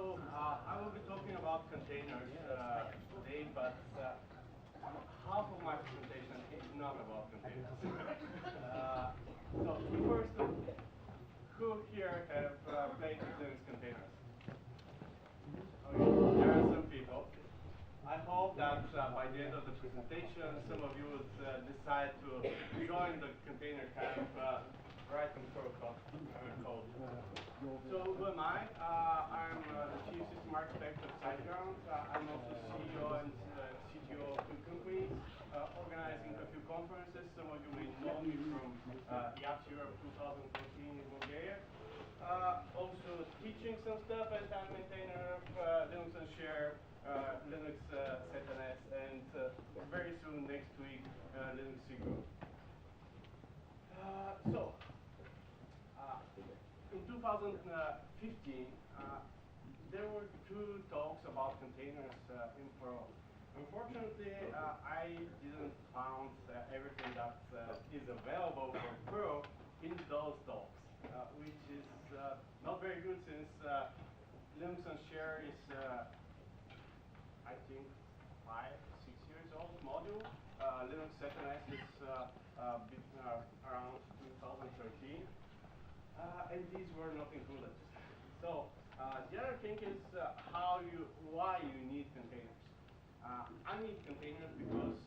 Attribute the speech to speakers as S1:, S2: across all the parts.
S1: So I will be talking about containers today, but half of my presentation is not about containers. So first, who here have played with Linux containers? Okay, there are some people. I hope that by the end of the presentation, some of you would decide to join the container camp right on Prctl code. So who am I? I'm the chief system architect of SiteGround. I'm also CEO and CTO of two companies, organizing a few conferences. Some of you may know me from IAPS Europe 2014 in Bulgaria. Also teaching some stuff as a maintainer of Linux Unshare, Linux ZNS, and very soon next week Linux Sigma. In 2015, there were two talks about containers in Perl. Unfortunately, I didn't find everything that is available for Perl in those talks, which is not very good since Linux Unshare is, I think, 5, 6 years old module. Linux ZNS is around 2013. And these were not included. So the other thing is why you need containers. I need containers because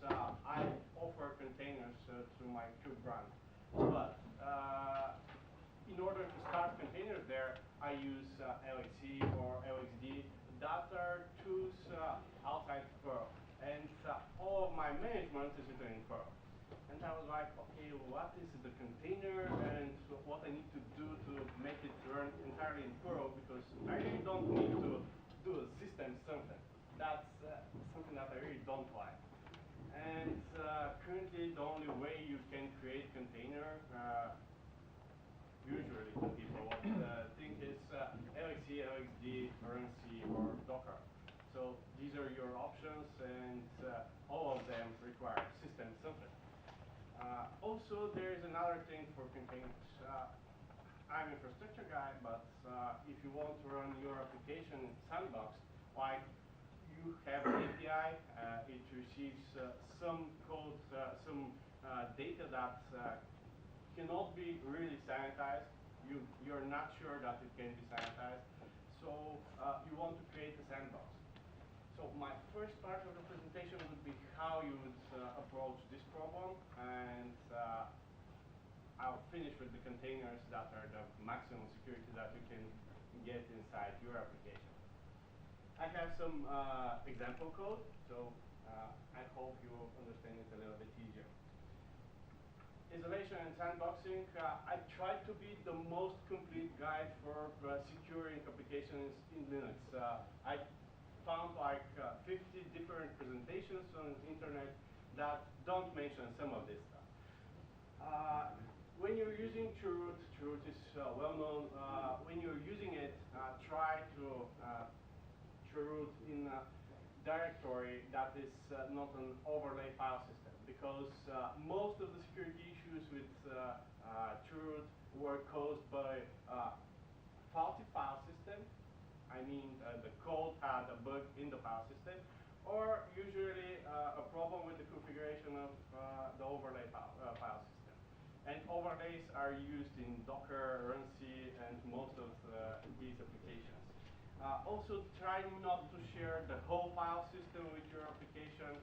S1: I offer containers to my cube brand. But in order to start containers there, I use LXC or LXD that are tools outside Perl. And all of my management is written in Perl. And I was like, okay, what is the container and what I need to do to make it run entirely in Perl, because I really don't need to do a system something. That's something that I really don't like. And currently the only way you can create container, usually the people think is LXC, LXD, RunC, or Docker. So these are your options, and all of them require system something. Also, there is another thing for containers. I'm an infrastructure guy, but if you want to run your application in sandbox, like you have an API, it receives some code, some data that cannot be really sanitized. You're not sure that it can be sanitized. So you want to create a sandbox. So my first part of the presentation would be how you would approach this problem, and I'll finish with the containers that are the maximum security that you can get inside your application. I have some example code, so I hope you will understand it a little bit easier. Isolation and sandboxing, I tried to be the most complete guide for securing applications in Linux. I found like 50 different presentations on the internet that don't mention some of this stuff. When you're using chroot, chroot is well known. When you're using it, try to chroot in a directory that is not an overlay file system, because most of the security issues with chroot were caused by faulty file system. I mean, the code had a bug in the file system, or usually a problem with the configuration of the overlay file system. And overlays are used in Docker, RunC, and most of these applications. Also, try not to share the whole file system with your application.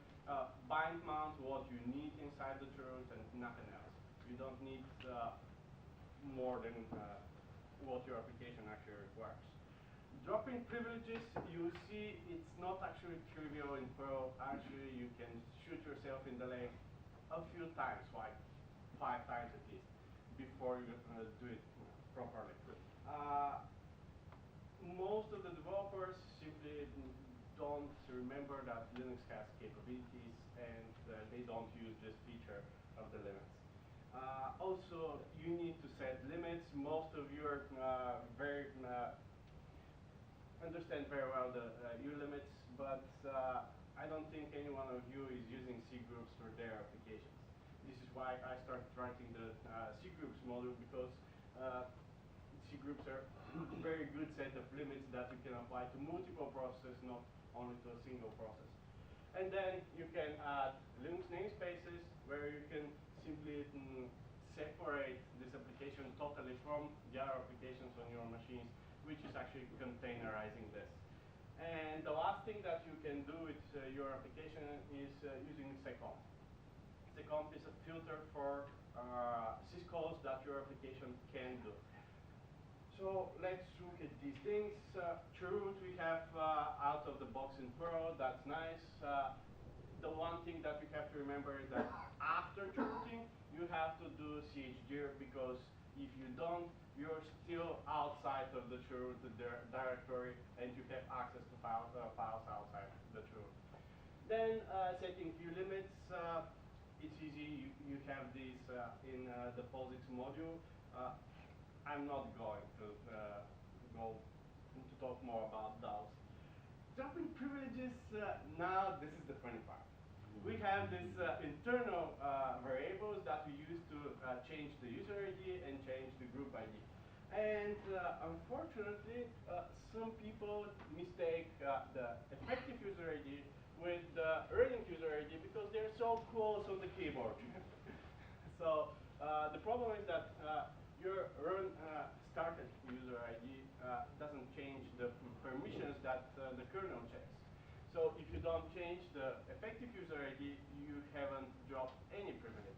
S1: Bind mount what you need inside the chroot and nothing else. You don't need more than what your application actually requires. Dropping privileges, you see it's not actually trivial in Perl. Actually, you can shoot yourself in the leg a few times, like 5 times at least, before you do it properly. Most of the developers simply don't remember that Linux has capabilities, and they don't use this feature of the limits. Also, you need to set limits. Most of you are understand very well the your limits, but I don't think any one of you is using C groups for their applications. This is why I started writing the C groups module, because C groups are a very good set of limits that you can apply to multiple processes, not only to a single process. And then you can add Linux namespaces where you can simply separate this application totally from the other applications on your machines, which is actually containerizing this. And the last thing that you can do with your application is using seccomp. Seccomp is a filter for syscalls that your application can do. So let's look at these things. Chroot we have out of the box in Perl. That's nice. The one thing that you have to remember is that after chrooting, you have to do chdir, because if you don't, you're still outside of the chroot directory, and you have access to files outside the chroot. Then setting view limits. It's easy. You have these in the POSIX module. I'm not going to go to talk more about those. Dropping privileges, now this is the funny part. We have these internal variables that we use to change the user ID and change the group ID. And unfortunately, some people mistake the effective user ID with the running user ID because they're so close on the keyboard. So the problem is that your run started user ID doesn't change the permissions that the kernel checks. So if you don't change the effective user ID, you haven't dropped any privileges.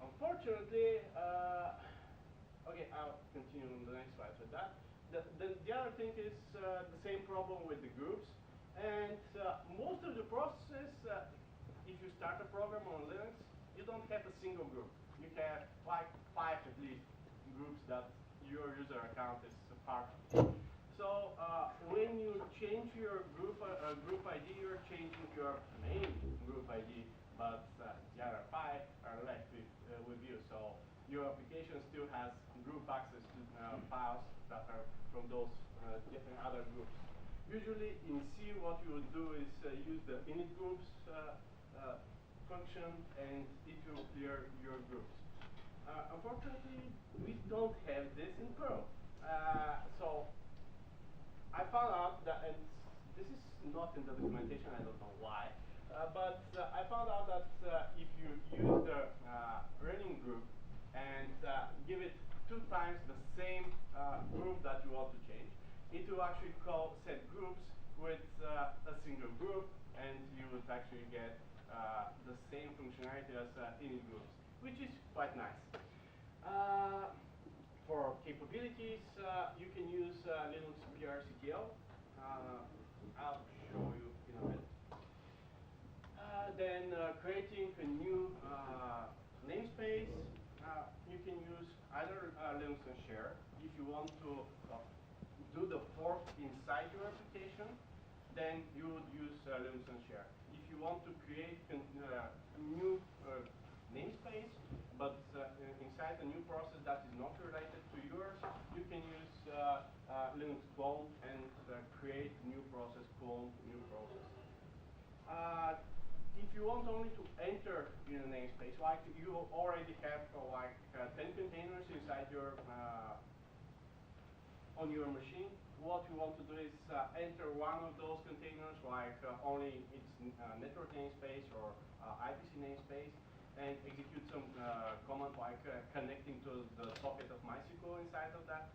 S1: Unfortunately, okay, I'll continue on the next slide with that. The other thing is the same problem with the groups. And most of the processes, if you start a program on Linux, you don't have a single group. You have like 5 at least groups that your user account is a part of. So when you change your group ID, you're changing your main group ID, but the other 5 are left with you. So your application still has group access to files that are from those different other groups. Usually in C, what you would do is use the init groups function, and it will clear your groups. Unfortunately, we don't have this in Perl. So I found out that, and this is not in the documentation, I don't know why, but I found out that if you use the running group and give it 2 times the same group that you want to change, it will actually call set groups with a single group, and you would actually get the same functionality as init groups, which is quite nice. For capabilities, you can use Linux Prctl. I'll show you in a minute. Then creating a new namespace, you can use either Linux Unshare. If you want to do the fork inside your application, then you would use Linux Unshare. If you want to create a new namespace, but inside a new process that is not related to yours, you can use Linux clone and create new process, clone new process. If you want only to enter in a namespace, like you already have 10 containers inside your on your machine, what you want to do is enter one of those containers, like only its network namespace or IPC namespace, and execute some command like connecting to the socket of MySQL inside of that.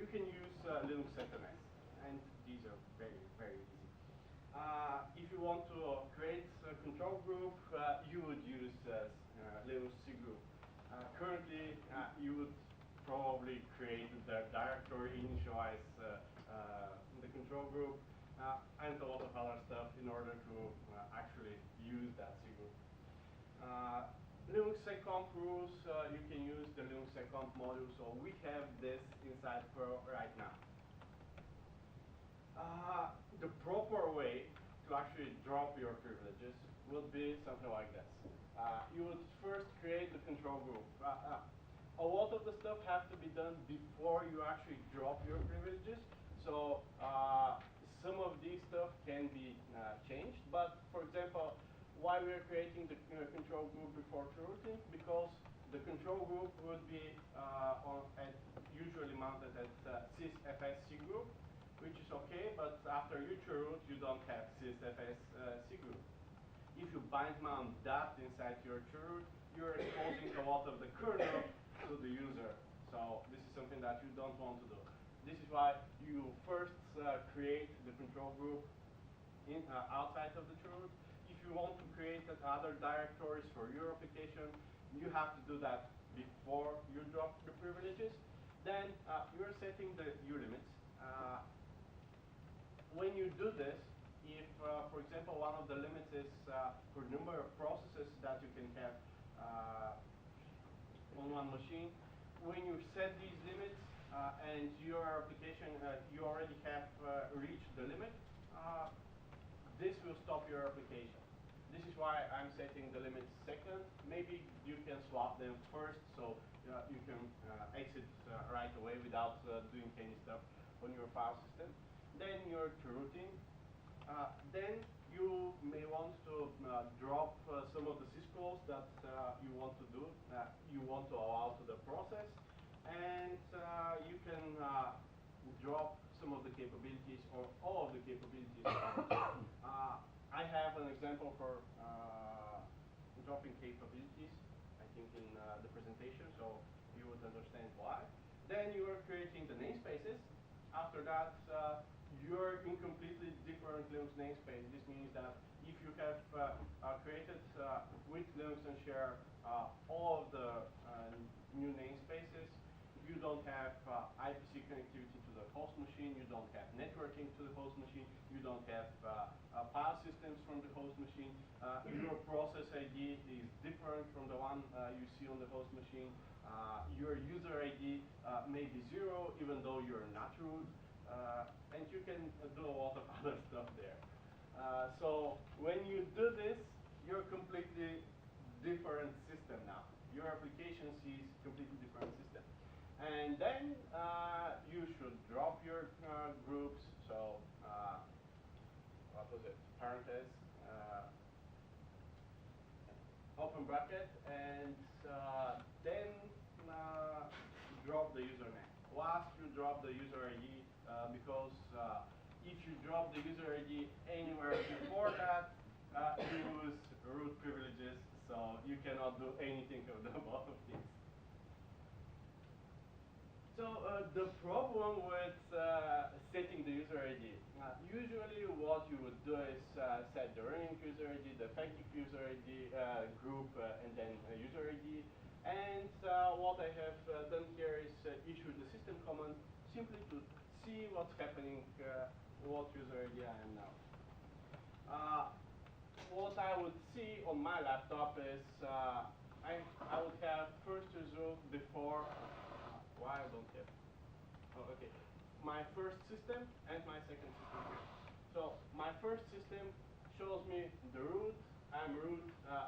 S1: You can use Linux containerize, and these are very, very easy. If you want to create a control group, you would use Linux cgroup. Currently, you would probably create the directory, initialize the control group, and a lot of other stuff in order to actually use that cgroup. Linux seccomp rules, you can use the Linux seccomp module, so we have this inside Perl right now. The proper way to actually drop your privileges would be something like this. You would first create the control group. A lot of the stuff has to be done before you actually drop your privileges. So some of these stuff can be changed. But for example, why we're creating the control group before chrooting? Because the control group would be at usually mounted at sysfs cgroup, which is okay, but after you chroot, you don't have sysfs cgroup. If you bind mount that inside your chroot, you're exposing a lot of the kernel to the user. So this is something that you don't want to do. This is why you first create the control group outside of the chroot. If you want to create other directories for your application, you have to do that before you drop the privileges. Then you're setting the ulimits. When you do this, if, for example, one of the limits is for number of processes that you can have on one machine, when you set these limits and your application, you already have reached the limit, this will stop your application. This is why I'm setting the limits second. Maybe you can swap them first, so you can exit right away without doing any stuff on your file system. Then you're chrooting. Then you may want to drop some of the syscalls that you want to do, you want to allow to the process, and you can drop some of the capabilities or all of the capabilities. I have an example for dropping capabilities, I think, in the presentation, so you would understand why. Then you are creating the namespaces. After that, you're in completely different Linux namespace. This means that if you have created with Linux Unshare all of the new namespaces, you don't have IPC connectivity to the host machine, you don't have networking to the host machine, you don't have file systems from the host machine, your process ID is different from the one you see on the host machine, your user ID may be 0 even though you're not root, and you can do a lot of other stuff there. So when you do this, you're a completely different system now. Your application sees completely different system. And then you should drop your groups. So what was it? Parenthesis, open bracket, and then drop the username. Last, you drop the user ID because if you drop the user ID anywhere before that, you lose root privileges, so you cannot do anything of the above things. So the problem with setting the user ID, usually what you would do is set the running user ID, the effective user ID, group, and then user ID. And what I have done here is issue the system command simply to see what's happening, what user ID I am now. What I would see on my laptop is I would have first result before. Why I don't have? Oh, okay. My first system and my second system here. So my first system shows me the root. I'm root.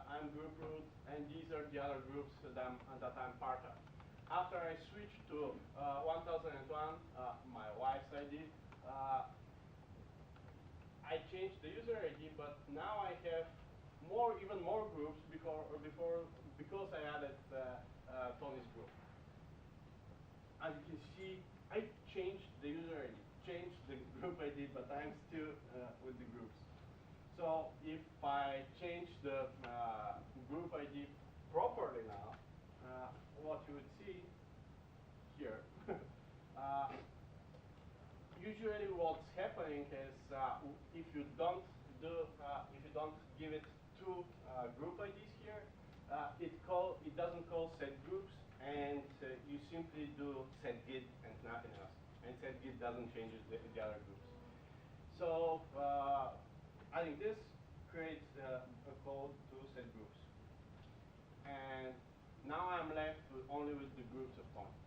S1: I'm group root, and these are the other groups that I'm part of. After I switch to 1001, my wife's ID, I changed the user ID, but now I have even more groups because I added Tony's group. As you can see, I changed the user ID, changed the group ID, but I'm still with the groups. So if I change the group ID properly now, what you would see here, usually what's happening is if you don't give it two group IDs here, it doesn't call set groups, and you simply do set git and nothing else. And set git doesn't change the other groups. So adding this creates a code to set groups. And now I'm left only with the groups of Tony.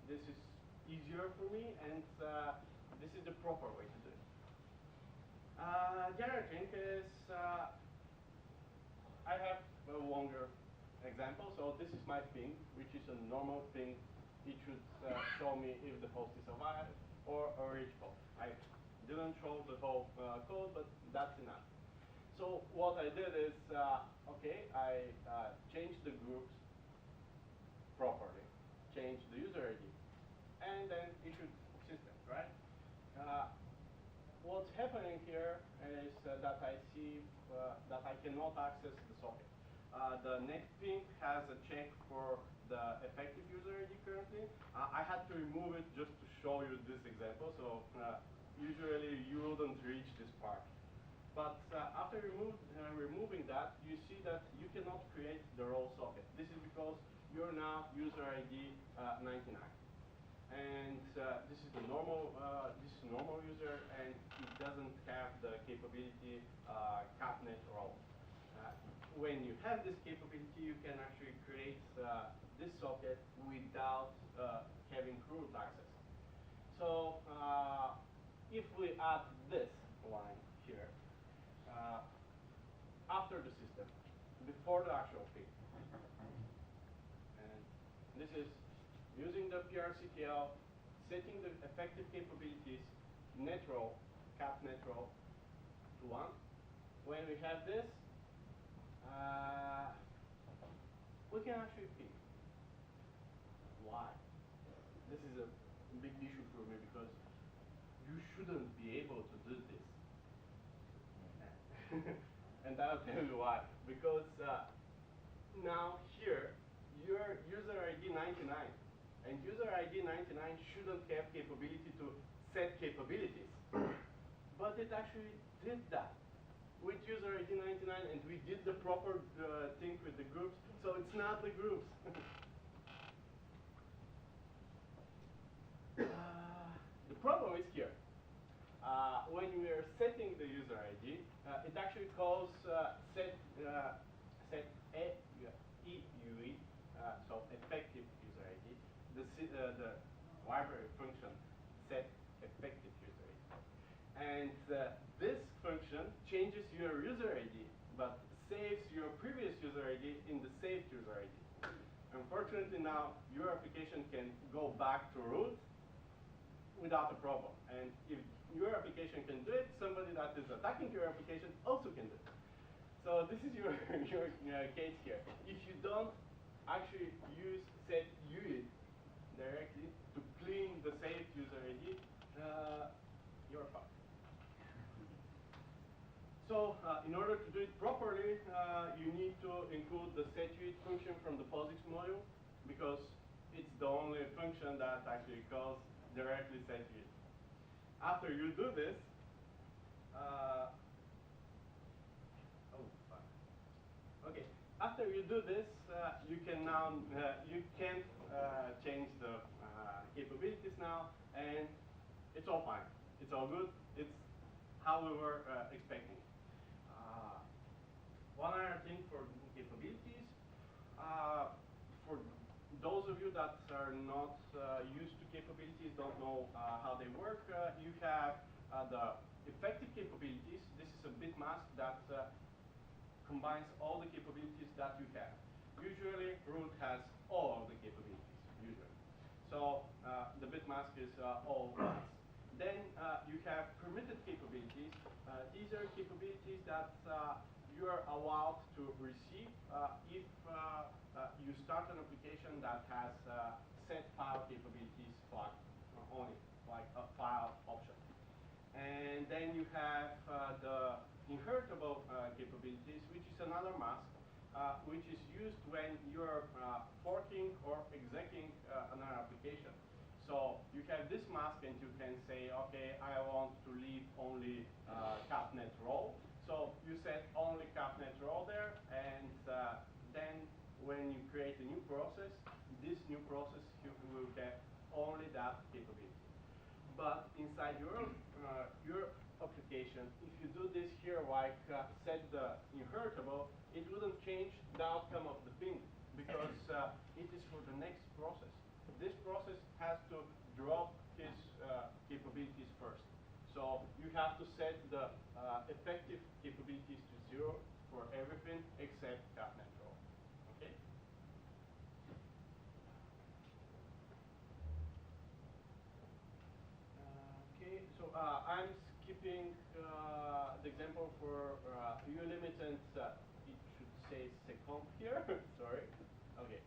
S1: This is easier for me, and this is the proper way to do it. The other thing is I have a longer example. So this is my ping, which is a normal ping. It should show me if the host is alive or a rich host. I didn't show the whole code, but that's enough. So what I did is, okay, I changed the groups properly, changed the user ID. happening here is that I see that I cannot access the socket. The next ping has a check for the effective user ID currently. I had to remove it just to show you this example, so usually you wouldn't reach this part. But after removing that, you see that you cannot create the role socket. This is because you're now user ID 99. And this is the normal user, and it doesn't have the capability capnet role. When you have this capability, you can actually create this socket without having chroot access. So if we add this line here after the system, before the actual ping, and this is using the Prctl, setting the effective capabilities, net role, cap net role to 1. When we have this, we can actually ping. Why? This is a big issue for me because you shouldn't be able to do this. And I'll tell you why. Because now here, your user ID 99. And user ID 99 shouldn't have capability to set capabilities. But it actually did that with user ID 99, and we did the proper thing with the groups, so it's not the groups. The problem is here. When we are setting the user ID, it actually calls set EUE, so effective user ID, the library function set effective user ID. And this function changes your user ID, but saves your previous user ID in the saved user ID. Unfortunately now, your application can go back to root without a problem. And if your application can do it, somebody that is attacking your application also can do it. So this is your case here. If you don't actually use set UID directly to clean the saved user ID, you're fucked. So in order to do it properly, you need to include the setuid function from the POSIX module, because it's the only function that actually calls directly setuid. After you do this, okay. After you do this, you can now change the capabilities now, and it's all fine. It's all good. It's how we were expecting. One other thing for capabilities, for those of you that are not used to capabilities, don't know how they work, you have the effective capabilities. This is a bit mask that combines all the capabilities that you have. Usually, root has all of the capabilities, usually. So the bit mask is all ones. Then you have permitted capabilities. These are capabilities that you are allowed to receive if you start an application that has set file capabilities flagged on it, like a file option. And then you have the inheritable capabilities, which is another mask, which is used when you're forking or executing another application. So you have this mask, and you can say, okay, I want to leave only capnet role. So you set only capnet role there, and then when you create a new process, this new process will get only that capability. But inside your application, if you do this here, like set the inheritable, it wouldn't change the outcome of the ping, because it is for the next process. This process has to drop his capabilities first. So you have to set the effective capabilities to 0 for everything except capnet role. Okay? Okay, so I'm skipping the example for ulimit, and it should say second here. Sorry. Okay.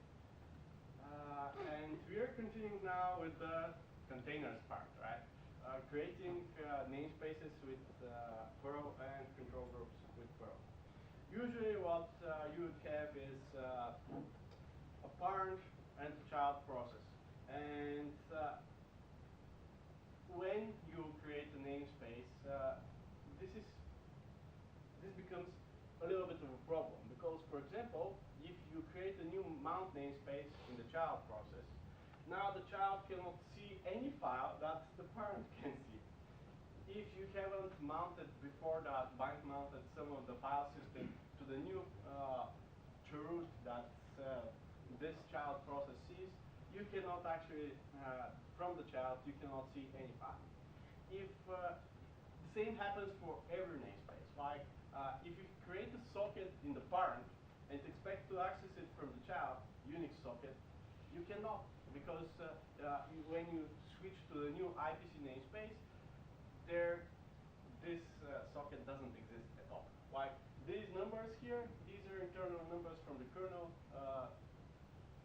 S1: And we are continuing now with the containers part, right? creating namespaces with Perl and control groups with Perl. Usually what you would have is a parent and child process. And when you create a namespace, this becomes a little bit of a problem, because, for example, if you create a new mount namespace in the child process, now the child cannot see any file that the parent can see. If you haven't mounted before that, bind mounted some of the file system to the new chroot that this child process sees, you cannot actually, from the child, you cannot see any file. If the same happens for every namespace, like if you create a socket in the parent and expect to access it from the child, Unix socket, you cannot, because when you switch to the new IPC namespace, this socket doesn't exist at all. Like these numbers here, these are internal numbers from the kernel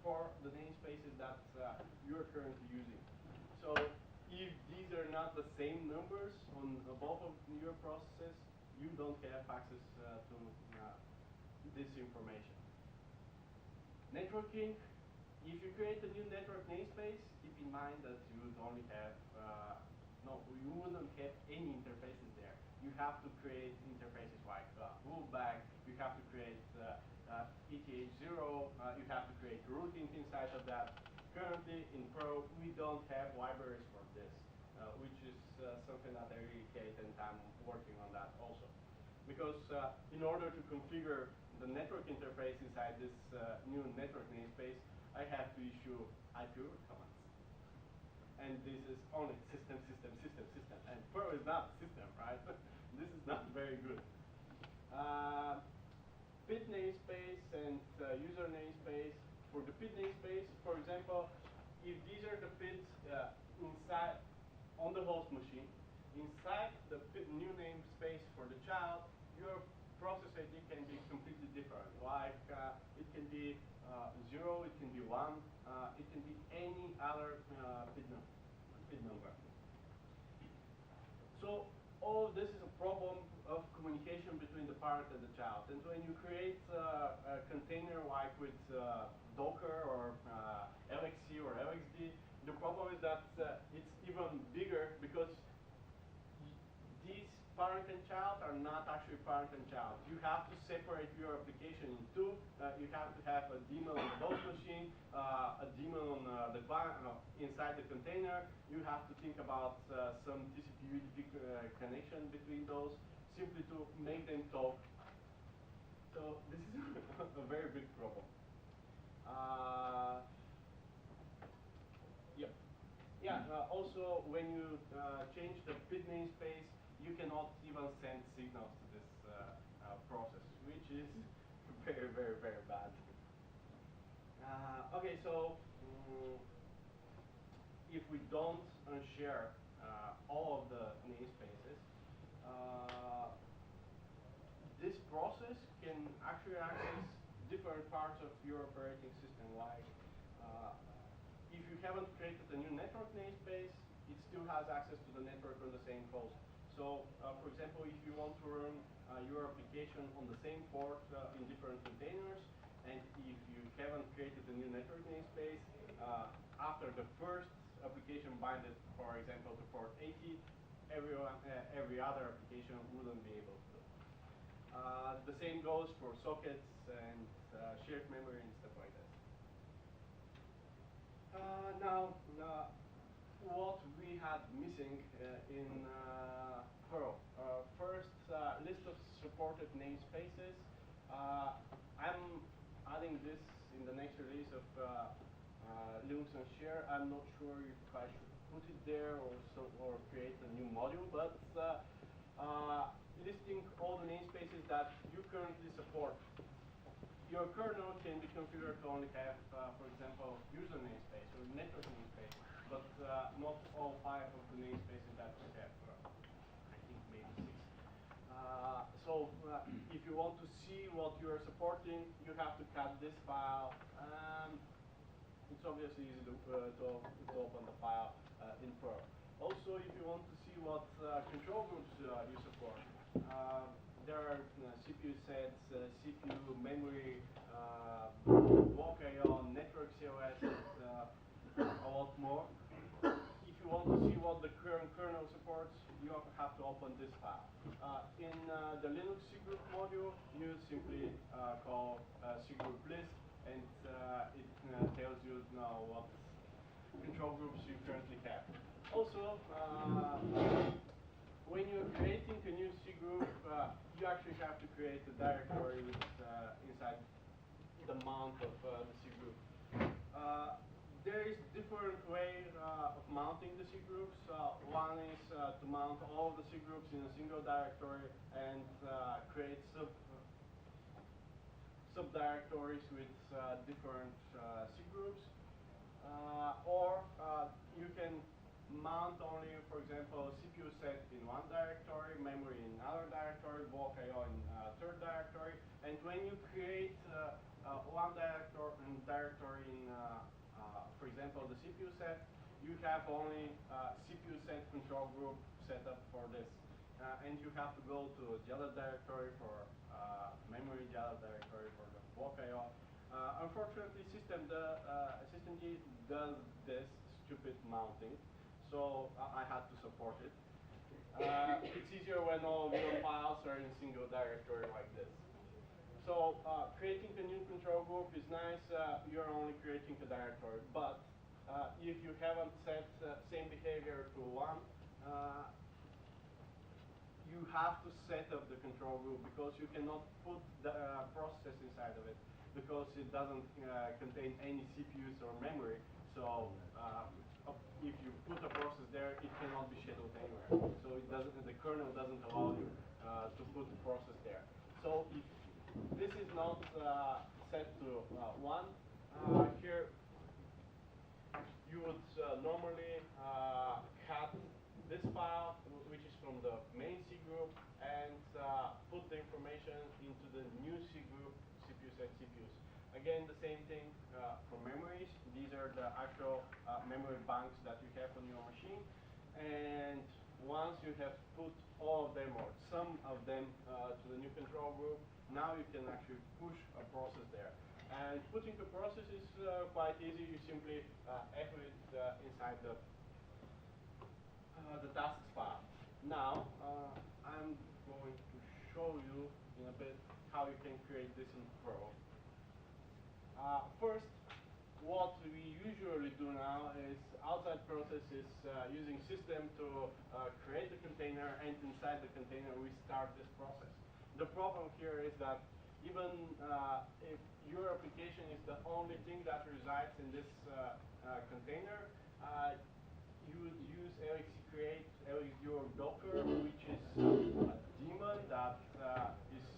S1: for the namespaces that you're currently using. So if these are not the same numbers on both of your processes, you don't have access to this information. Networking. If you create a new network namespace, keep in mind that you would only have, you wouldn't have any interfaces there. You have to create interfaces like rootback, you have to create ETH0, you have to create routing inside of that. Currently in Perl, we don't have libraries for this, which is something that I really hate, and I'm working on that also. Because in order to configure the network interface inside this new network namespace, I have to issue IP root commands. And this is only system, system, system, system. And Perl is not system, right? This is not very good. PID namespace and user namespace. For the PID namespace, for example, if these are the PIDs inside on the host machine, inside the PID new namespace for the child, your process ID can be completely different. Like it can be 0, it can be 1, it can be any other PID number. So all of this is a problem of communication between the parent and the child. And when you create a container like with Docker or LXC or LXD, the problem is that it's even bigger, because these parent and child are not actually parent and child. You have to separate your application in two. You have to have a daemon on the host machine, a daemon on the client inside the container. You have to think about some TCP/UDP connection between those, simply to make them talk. So this is a very big problem. Yep. Yeah. Also, when you change the PID namespace, you cannot even send signals to this process, which is very, very, very bad. Okay, so if we don't unshare all of the namespaces, this process can actually access different parts of your operating system. Like if you haven't created a new network namespace, it still has access to the network on the same host. So, for example, if you want to run your application on the same port in different containers, and if you haven't created a new network namespace, after the first application binded, for example, to port 80, every other application wouldn't be able to do it. The same goes for sockets and shared memory and stuff like that. Now, what we had missing in Perl. First, list of supported namespaces. I'm adding this in the next release of Linux Unshare. I'm not sure if I should put it there or create a new module, but listing all the namespaces that you currently support. Your kernel can be configured to only have, for example, user namespace or network namespace, but not all 5 of the namespaces that we have. I think maybe 6. So if you want to see what you are supporting, you have to cut this file. It's obviously easy to open the file in Perl. Also, if you want to see what control groups you support, there are CPU sets, CPU memory, block I/O, network COS, and a lot more. If you want to see what the current kernel supports, you have to open this file. In the Linux cgroup module, you simply call cgroup list, and it tells you now what control groups you currently have. Also, when you're creating a new cgroup, you actually have to create a directory with, inside the mount of the cgroup. There is different way of mounting the cgroups. One is to mount all of the cgroups in a single directory and create subdirectories with different cgroups. Or you can mount only, for example, CPU set in one directory, memory in another directory, block I/O in third directory. And when you create one directory in for example, the CPU set, you have only CPU set control group set up for this. And you have to go to the other directory for memory, the other directory for the block I/O. Unfortunately, systemd does this stupid mounting, so I had to support it. It's easier when all your files are in a single directory like this. So creating a new control group is nice. You're only creating a directory. But if you haven't set same behavior to one, you have to set up the control group because you cannot put the process inside of it because it doesn't contain any CPUs or memory. So if you put a process there, it cannot be scheduled anywhere. So it doesn't. The kernel doesn't allow you to put the process there. So if this is not set to 1. Here, you would normally cut this file, which is from the main C group, and put the information into the new C group, CPU set CPUs. Again, the same thing for memories. These are the actual memory banks that you have on your machine. And once you have put all of them or some of them to the new control group, now you can actually push a process there. And putting the process is quite easy. You simply echo it inside the tasks file. Now, I'm going to show you in a bit how you can create this in Perl. First, what we usually do now is outside process is using system to create the container, and inside the container we start this process. The problem here is that even if your application is the only thing that resides in this container, you would use LXC create your Docker, which is a daemon that is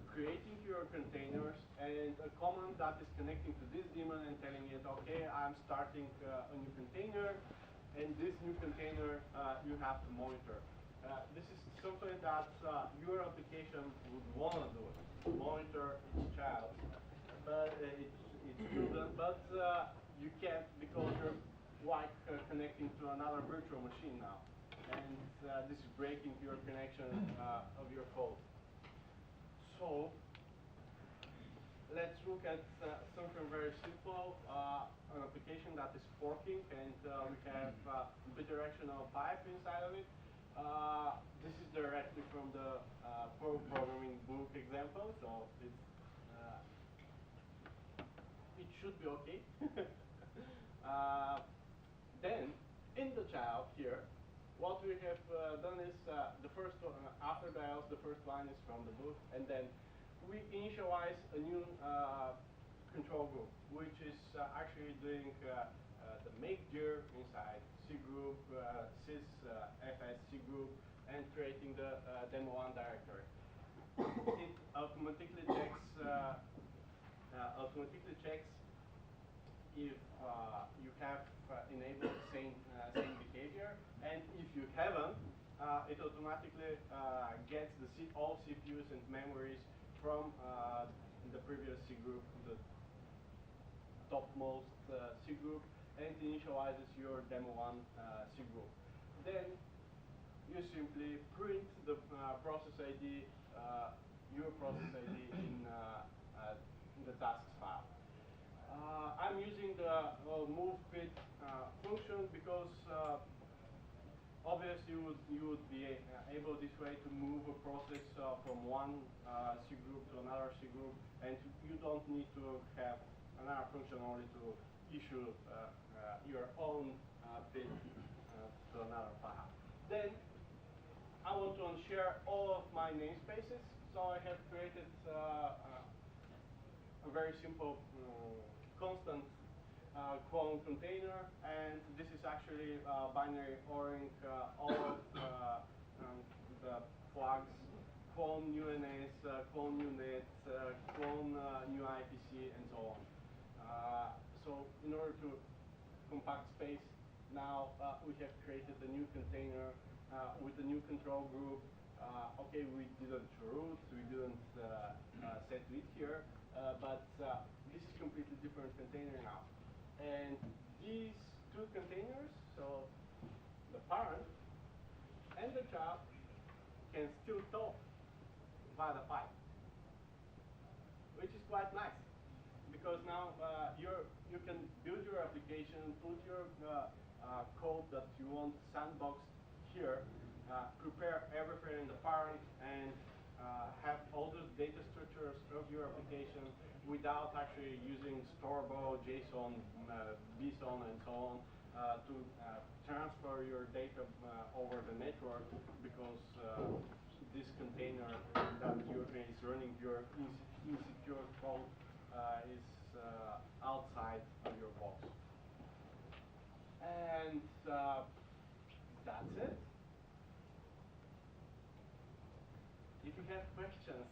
S1: creating your containers, and a command that is connecting to this daemon and telling it, okay, I'm starting a new container, and this new container you have to monitor. This is something that your application would want to do, monitor its child, but its children, but you can't because you're like connecting to another virtual machine now, and this is breaking your connection of your code. So let's look at something very simple, an application that is forking, and we have bidirectional pipe inside of it. This is directly from the Perl programming book example, so it should be okay. Then, in the child here, what we have done is the first one, after the else, the first line is from the book, and then we initialize a new control group, which is actually doing the make dir inside C group, sys fs C group, and creating the demo1 directory. It automatically checks if you have enabled the same behavior, and if you haven't, it automatically gets all CPUs and memories from the previous C group, the topmost C group, and it initializes your demo1 C group. Then you simply print the process ID, your process ID in the tasks file. I'm using the move pit function because obviously you would be able this way to move a process from one C group to another C group, and you don't need to have another function only to issue your own pit to another file. Then I want to unshare all of my namespaces, so I have created a very simple constant clone container, and this is actually binary ORing all of the flags, clone new NS, clone new net, clone new IPC, and so on. So in order to compact space, now we have created a new container with a new control group. Okay, we didn't root, we didn't set it here, but this is completely different container now. And these two containers, so the parent and the child, can still talk via the pipe, which is quite nice, because now you can build your application, put your code that you want sandbox here, prepare everything in the parent, and have all the data structures of your application without actually using storable, JSON, BSON, and so on to transfer your data over the network, because this container that is running your insecure code is outside of your box. And that's it. If you have questions.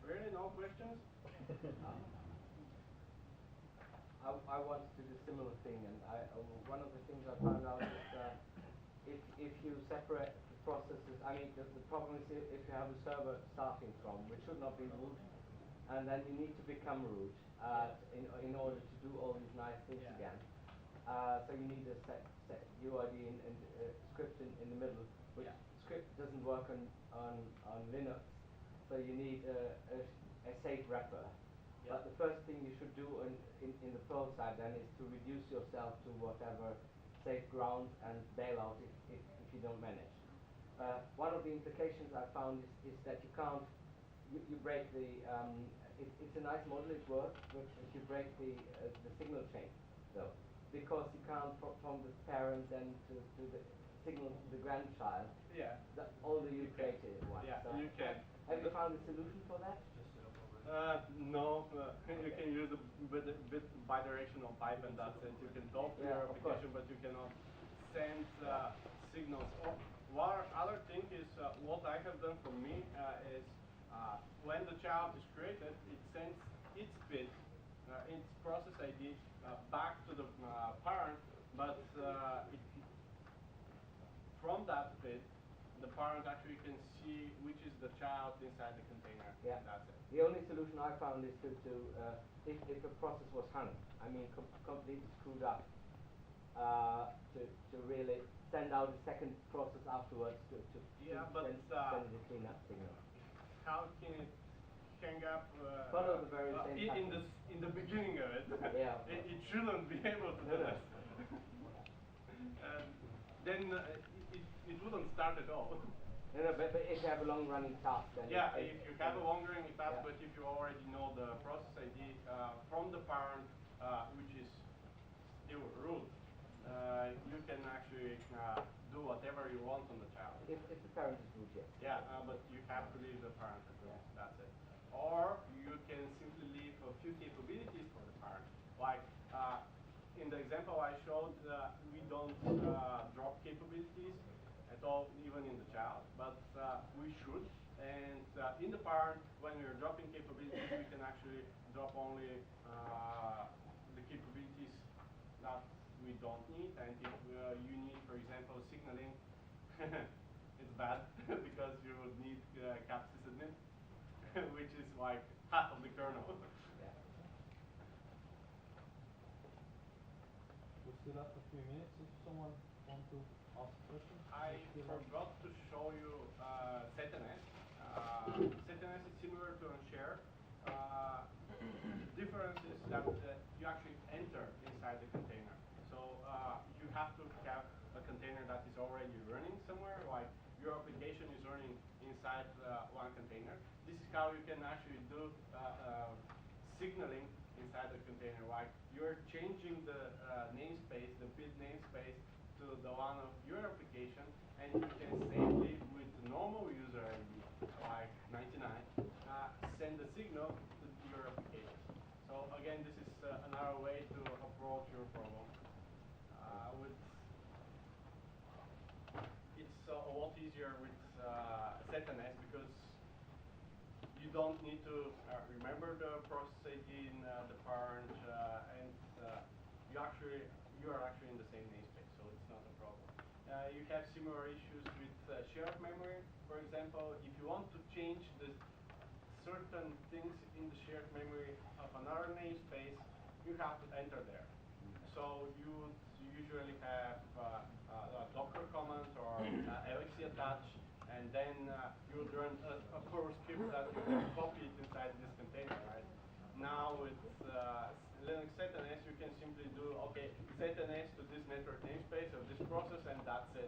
S1: Really, no questions?
S2: I once did a similar thing, and one of the things I found out is if you separate the processes, I mean, the problem is if you have a server starting from, which should not be root, and then you need to become root in order to do all these nice things again. So you need a set UID and script in the middle, which script doesn't work on Linux, so you need a safe wrapper. But the first thing you should do in the Perl side then is to reduce yourself to whatever safe ground and bailout if you don't manage. One of the implications I found is that you can't, you break the, it's a nice model, it works, but if you break the signal chain, though, because you can't from the parent then to the signal to the grandchild, only you created one.
S1: Yeah,
S2: so,
S1: you can.
S2: Have you found a solution for that?
S1: No, you can use a bit bidirectional pipe, and that's it. You can talk to your application, but you cannot send signals. One other thing is what I have done for me is when the child is created, it sends its bit, its process ID back to the parent, but from that bit, the parent actually can see which is the child inside the container.
S2: Yeah.
S1: That's it.
S2: The only solution I found is to if a process was hung, I mean completely screwed up, to really send out a second process afterwards to send the cleanup signal.
S1: How can it hang up
S2: Follow the very same
S1: in the beginning of it?
S2: Yeah.
S1: It shouldn't be able to do this. Then it wouldn't start at all.
S2: No, but if you have a long-running task, then
S1: if you have a long-running task, but if you already know the process ID from the parent, which is still root, you can actually do whatever you want on the child.
S2: If the parent is root, yes.
S1: Yeah, but you have to leave the parent as root. That's it. Or you can simply leave a few capabilities for the parent. Like in the example I showed, we don't drop capabilities at all, even in the child, but we should. And in the parent, when we're dropping capabilities, we can actually drop only the capabilities that we don't need. And if you need, for example, signaling, it's bad because you would need capsys admin, which is like half of the kernel.
S3: still have a few minutes if someone wants to ask a question.
S1: I forgot to show you ZNS. ZNS is similar to Unshare. The difference is that you actually enter inside the container. So you have to have a container that is already running somewhere, like your application is running inside one container. This is how you can actually do signaling inside the container. Like you're changing the namespace, the bit namespace, to the one of your application, and you can safely, with normal user ID, like 99, send the signal to your application. So again, this is another way to approach your problem. It's a lot easier with ZNS because you don't need to remember the process ID in the parent, and you are actually in the same namespace, so it's not a problem. You have similar issues with shared memory. For example, if you want to change the certain things in the shared memory of another namespace, you have to enter there. So you would usually have a Docker command or LXC attached, and then you would run a Perl script that you can copy it inside this container, right? Now with Linux ZNS, you can simply do, okay, ZNS to this network namespace of this process, and that's it.